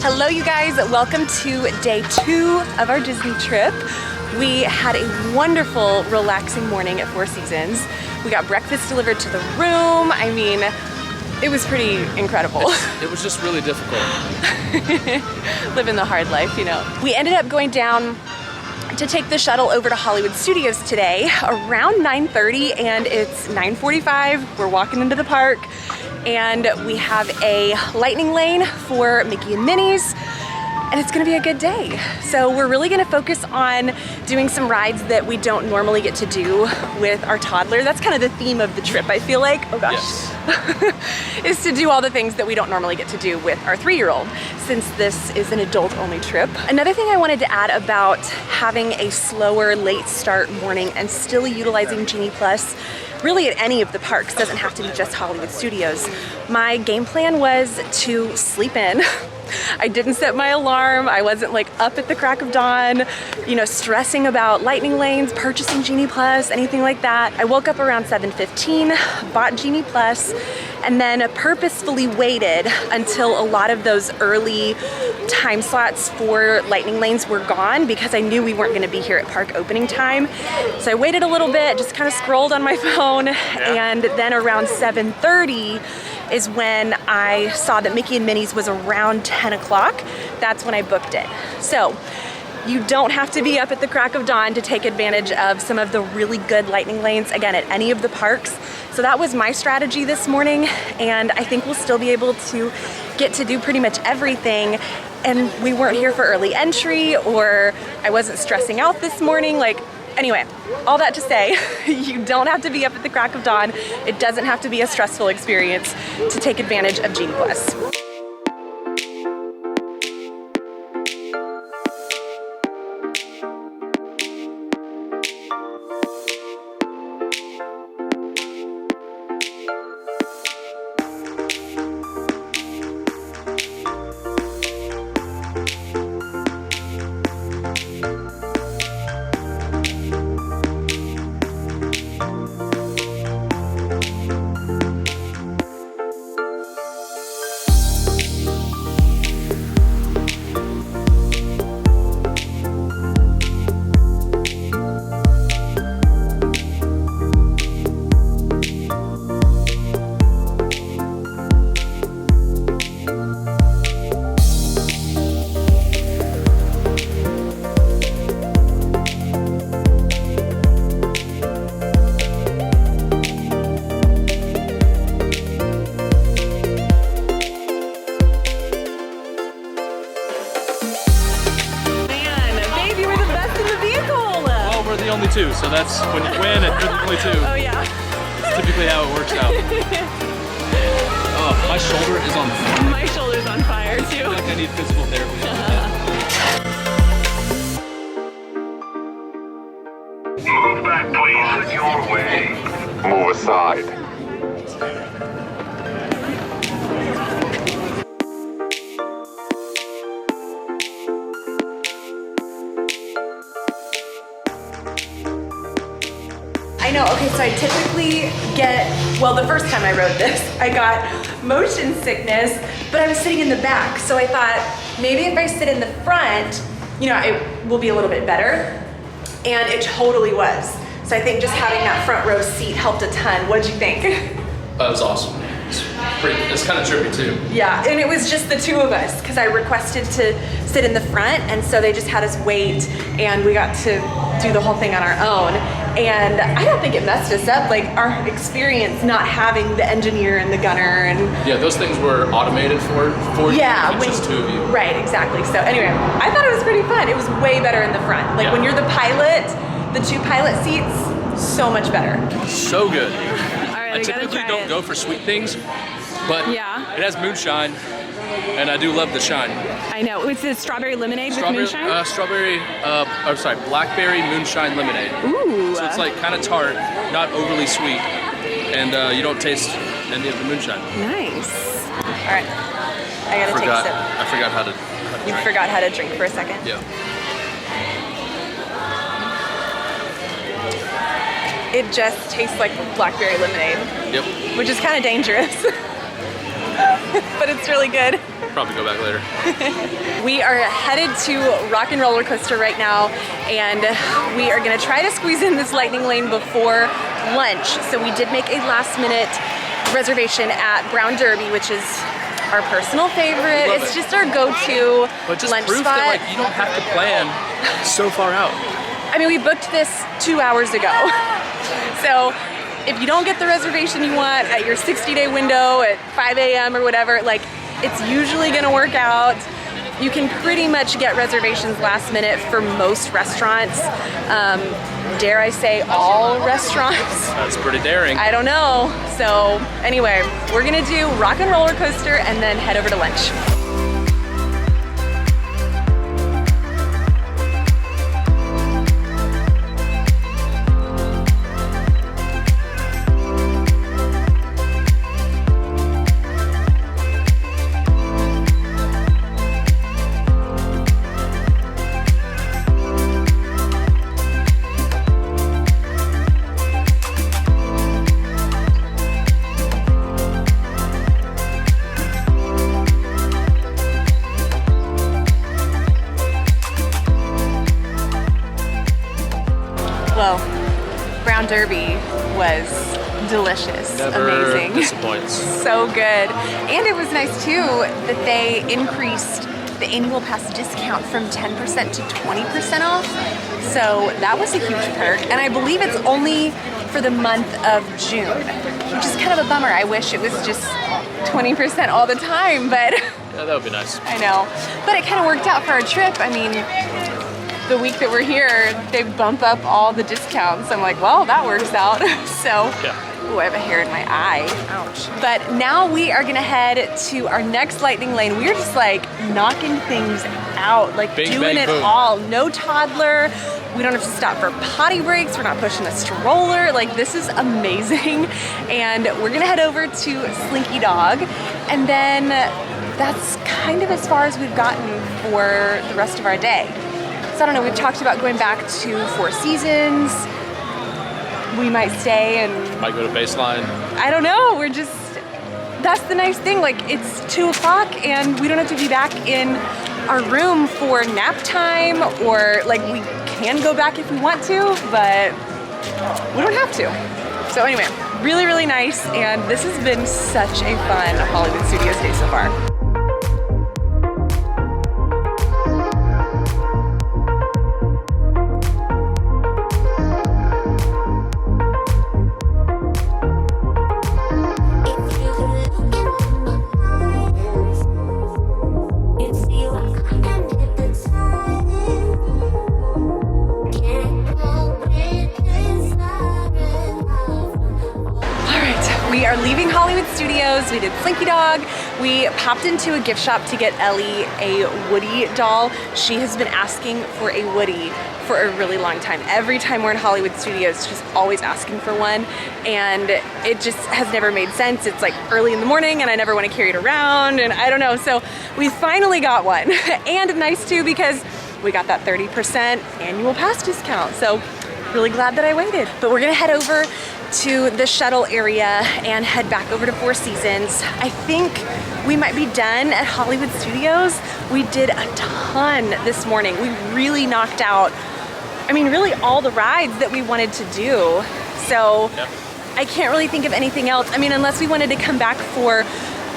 Hello you guys, welcome to day 2 of our Disney trip. We had a wonderful, relaxing morning at Four Seasons. We got breakfast delivered to the room. I mean, it was pretty incredible. It was just really difficult. Living the hard life, you know. We ended up going down to take the shuttle over to Hollywood Studios today around 9:30, and it's 9:45. We're walking into the park and we have a lightning lane for Mickey and Minnie's, and it's gonna be a good day. So we're really gonna focus on doing some rides that we don't normally get to do with our toddler. That's kind of the theme of the trip, I feel like. Oh gosh. Yes. Is to do all the things that we don't normally get to do with our 3-year-old, since this is an adult-only trip. Another thing I wanted to add about having a slower, late start morning and still utilizing Genie Plus really at any of the parks, doesn't have to be just Hollywood Studios. My game plan was to sleep in. I didn't set my alarm. I wasn't like up at the crack of dawn, you know, stressing about lightning lanes, purchasing Genie Plus, anything like that. I woke up around 7:15, bought Genie Plus, and then purposefully waited until a lot of those early time slots for lightning lanes were gone, because I knew we weren't gonna be here at park opening time. So I waited a little bit, just kind of scrolled on my phone, and then around 7:30 is when I saw that Mickey and Minnie's was around 10 o'clock. That's when I booked it. So you don't have to be up at the crack of dawn to take advantage of some of the really good lightning lanes, again, at any of the parks. So that was my strategy this morning, and I think we'll still be able to get to do pretty much everything. And we weren't here for early entry, or I wasn't stressing out this morning. Like, anyway, all that to say, you don't have to be up at the crack of dawn. It doesn't have to be a stressful experience to take advantage of Genie Plus. Only 2, so that's when you win and you're the only 2. Oh yeah. That's typically how it works out. Oh, my shoulder is on fire. My shoulder's on fire too. I feel like I need physical therapy. Move back, please. Your way. Move aside. I know, okay, so I typically get, well, the first time I rode this, I got motion sickness, but I was sitting in the back. So I thought, maybe if I sit in the front, you know, it will be a little bit better. And it totally was. So I think just having that front row seat helped a ton. What'd you think? That was awesome. It's kind of trippy too. Yeah, and it was just the 2 of us, because I requested to sit in the front, and so they just had us wait, and we got to do the whole thing on our own. And I don't think it messed us up, like our experience not having the engineer and the gunner and... Yeah, those things were automated for you, yeah, just 2 of you. Right, exactly. So anyway, I thought it was pretty fun. It was way better in the front. Like when you're the pilot, the 2 pilot seats, so much better. So good. All right, I typically don't go for sweet things, but it has moonshine, and I do love the shine. I know. It's a strawberry lemonade with moonshine? Blackberry moonshine lemonade. Ooh. So it's like kind of tart, not overly sweet, and you don't taste any of the moonshine. Nice. All right, I gotta take a sip. I forgot how to You drink. forgot how to drink for a second? Yeah. It just tastes like blackberry lemonade. Yep. Which is kind of dangerous. But it's really good. probably go back later. We are headed to Rock and Roller Coaster right now, and we are gonna try to squeeze in this lightning lane before lunch. So we did make a last minute reservation at Brown Derby, which is our personal favorite. It's just our go-to But just lunch proof spot. that like you don't have to plan so far out. I mean, we booked this 2 hours ago. So if you don't get the reservation you want at your 60-day window at 5 a.m. or whatever, like, it's usually gonna work out. You can pretty much get reservations last minute for most restaurants. Dare I say all restaurants? That's pretty daring. I don't know. So anyway, we're gonna do Rock and Roller Coaster and then head over to lunch. Well, Brown Derby was delicious, Never amazing. disappoints. So good. And it was nice too that they increased the annual pass discount from 10% to 20% off. So that was a huge perk. And I believe it's only for the month of June, which is kind of a bummer. I wish it was just 20% all the time, but Yeah, that would be nice. I know. But it kind of worked out for our trip. I mean, the week that we're here, they bump up all the discounts. I'm like, well, that works out. So, ooh, I have a hair in my eye. Ouch. But now we are gonna head to our next lightning lane. We're just like knocking things out, like Bing, doing bang, it boom. all. No toddler. We don't have to stop for potty breaks. We're not pushing a stroller. Like, this is amazing. And we're gonna head over to Slinky Dog. And then that's kind of as far as we've gotten for the rest of our day. So I don't know, we've talked about going back to Four Seasons. We might stay and Might go to Baseline. I don't know, we're just, that's the nice thing. Like, it's 2 o'clock and we don't have to be back in our room for nap time, or like, we can go back if we want to, but we don't have to. So anyway, really, really nice. And this has been such a fun Hollywood Studios day so far. We are leaving Hollywood Studios. We did Slinky Dog. We popped into a gift shop to get Ellie a Woody doll. She has been asking for a Woody for a really long time. Every time we're in Hollywood Studios, she's always asking for one, and it just has never made sense. It's like early in the morning and I never want to carry it around, and I don't know. So we finally got one. And nice too, because we got that 30% annual pass discount. So really glad that I waited. But we're gonna head over to the shuttle area and head back over to Four Seasons. I think we might be done at Hollywood Studios. We did a ton this morning. We really knocked out, I mean, really all the rides that we wanted to do. So I can't really think of anything else. I mean, unless we wanted to come back for,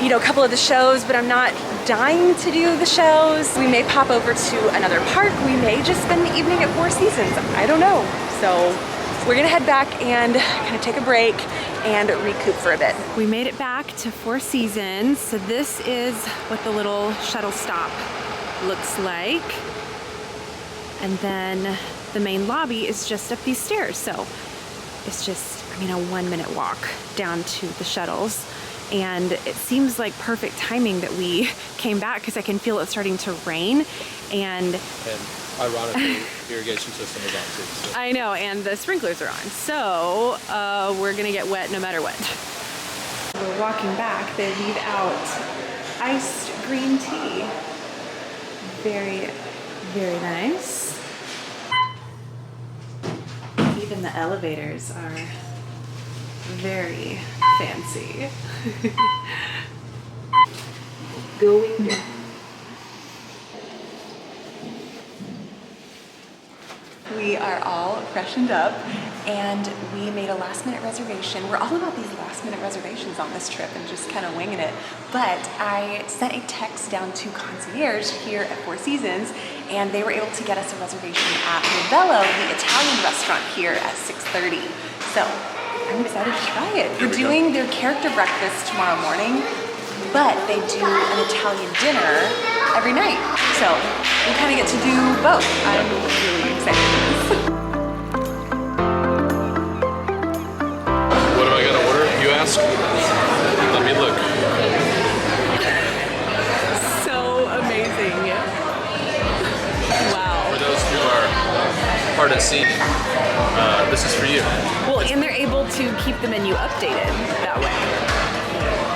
you know, a couple of the shows, but I'm not dying to do the shows. We may pop over to another park. We may just spend the evening at Four Seasons. I don't know. So we're gonna head back and kind of take a break and recoup for a bit. We made it back to Four Seasons. So this is what the little shuttle stop looks like. And then the main lobby is just up these stairs. So it's just, I mean, a 1-minute walk down to the shuttles. And it seems like perfect timing that we came back, because I can feel it starting to rain. And ironically, the irrigation system is on too. So. I know, and the sprinklers are on. So we're gonna get wet no matter what. We're walking back. They leave out iced green tea. Very, very nice. Even the elevators are very fancy. going down. We are all freshened up and we made a last minute reservation. We're all about these last minute reservations on this trip and just kind of winging it. But I sent a text down to concierge here at Four Seasons and they were able to get us a reservation at Ravello, the Italian restaurant here at 6:30. So I'm excited to try it. We're doing their character breakfast tomorrow morning, but they do an Italian dinner every night. So we kind of get to do both. I'm really excited for this. What am I gonna order, you ask? Let me look. So amazing. Wow. For those who are hard at seeing, this is for you. Well, and they're able to keep the menu updated that way.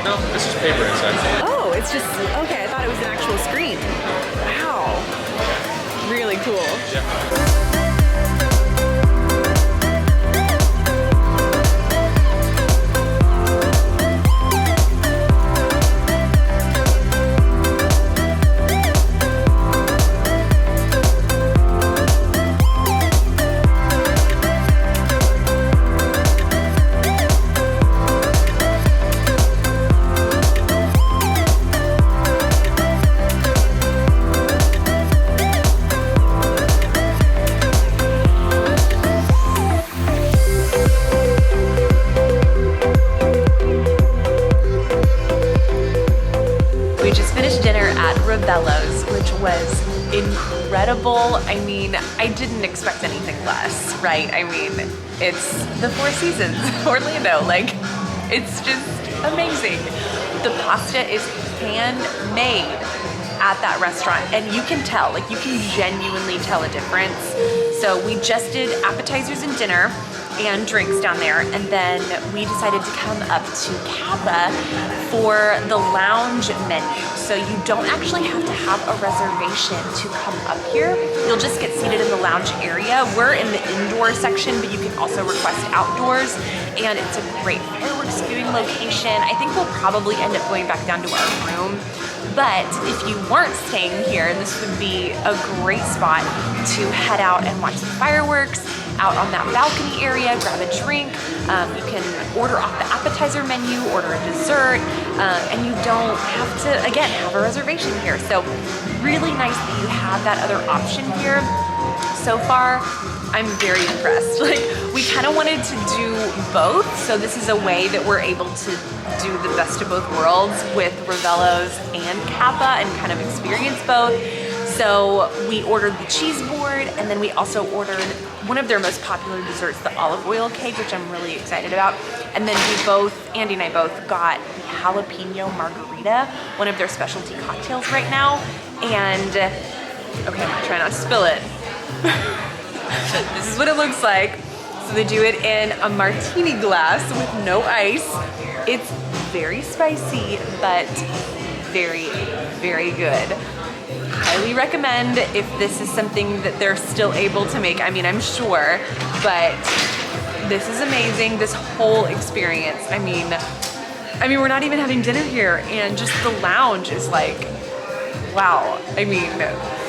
No, this is paper inside. Oh, it's just, okay, I thought it was an actual screen. Wow. Really cool. Yeah. Ravello's, which was incredible. I mean, I didn't expect anything less, right? I mean, it's the Four Seasons, Orlando. Like, it's just amazing. The pasta is handmade at that restaurant, and you can tell, like, you can genuinely tell a difference. So we just did appetizers and dinner and drinks down there, and then we decided to come up to Kappa for the lounge menu. So you don't actually have to have a reservation to come up here. You'll just get seated in the lounge area. We're in the indoor section, but you can also request outdoors, and it's a great fireworks viewing location. I think we'll probably end up going back down to our room. But if you weren't staying here, this would be a great spot to head out and watch the fireworks out on that balcony area, grab a drink. You can order off the appetizer menu, order a dessert, and you don't have to, again, have a reservation here. So really nice that you have that other option here. So far, I'm very impressed. Like, we kind of wanted to do both, so this is a way that we're able to do the best of both worlds with Ravello's and Kappa and kind of experience both. So we ordered the cheese board, and then we also ordered one of their most popular desserts, the olive oil cake, which I'm really excited about. And then we both, Andy and I both, got the jalapeno margarita, one of their specialty cocktails right now. And, okay, I'm gonna try not to spill it. This is what it looks like. So they do it in a martini glass with no ice. It's very spicy, but very, very good. Highly recommend if this is something that they're still able to make. I mean, I'm sure, but this is amazing, this whole experience. I mean, we're not even having dinner here, and just the lounge is like, wow. I mean,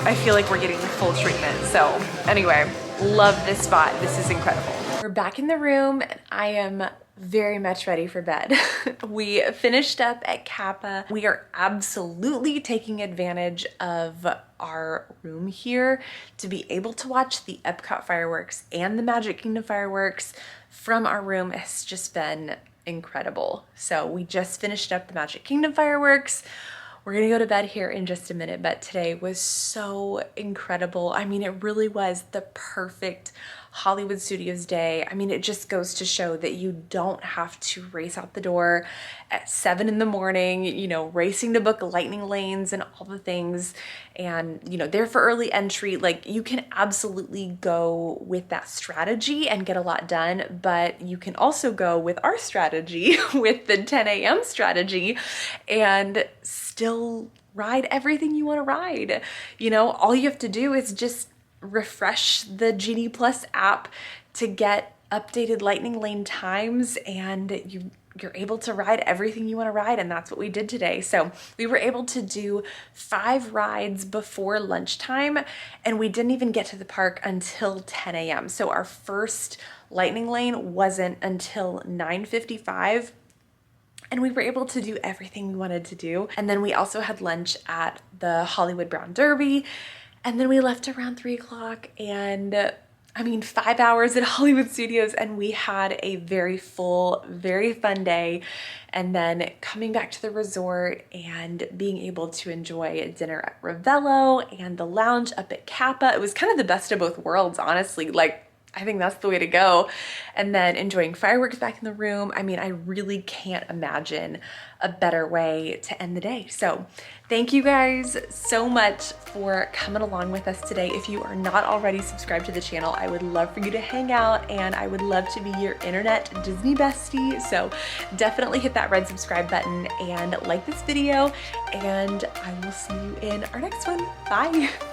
I feel like we're getting the full treatment. So anyway, love this spot. This is incredible. We're back in the room, and I am very much ready for bed. We finished up at Kappa. We are absolutely taking advantage of our room here to be able to watch the Epcot fireworks and the Magic Kingdom fireworks from our room. It's just been incredible. So we just finished up the Magic Kingdom fireworks. We're gonna go to bed here in just a minute, but today was so incredible. I mean, it really was the perfect Hollywood Studios day. I mean, it just goes to show that you don't have to race out the door at 7 in the morning, you know, racing to book lightning lanes and all the things. And, you know, they're for early entry. Like, you can absolutely go with that strategy and get a lot done, but you can also go with our strategy, with the 10 a.m. strategy, and still ride everything you want to ride. You know, all you have to do is just refresh the Genie Plus app to get updated lightning lane times, and you you're able to ride everything you want to ride, and that's what we did today. So we were able to do 5 rides before lunchtime, and we didn't even get to the park until 10 a.m. So our first lightning lane wasn't until 9:55. And we were able to do everything we wanted to do. And then we also had lunch at the Hollywood Brown Derby. And then we left around 3 o'clock, and 5 hours at Hollywood Studios, and we had a very full, very fun day. And then coming back to the resort and being able to enjoy dinner at Ravello and the lounge up at Kappa. It was kind of the best of both worlds, honestly. Like, I think that's the way to go. And then enjoying fireworks back in the room. I really can't imagine a better way to end the day. So thank you guys so much for coming along with us today. If you are not already subscribed to the channel, I would love for you to hang out, and I would love to be your internet Disney bestie. So definitely hit that red subscribe button and like this video, and I will see you in our next one. Bye.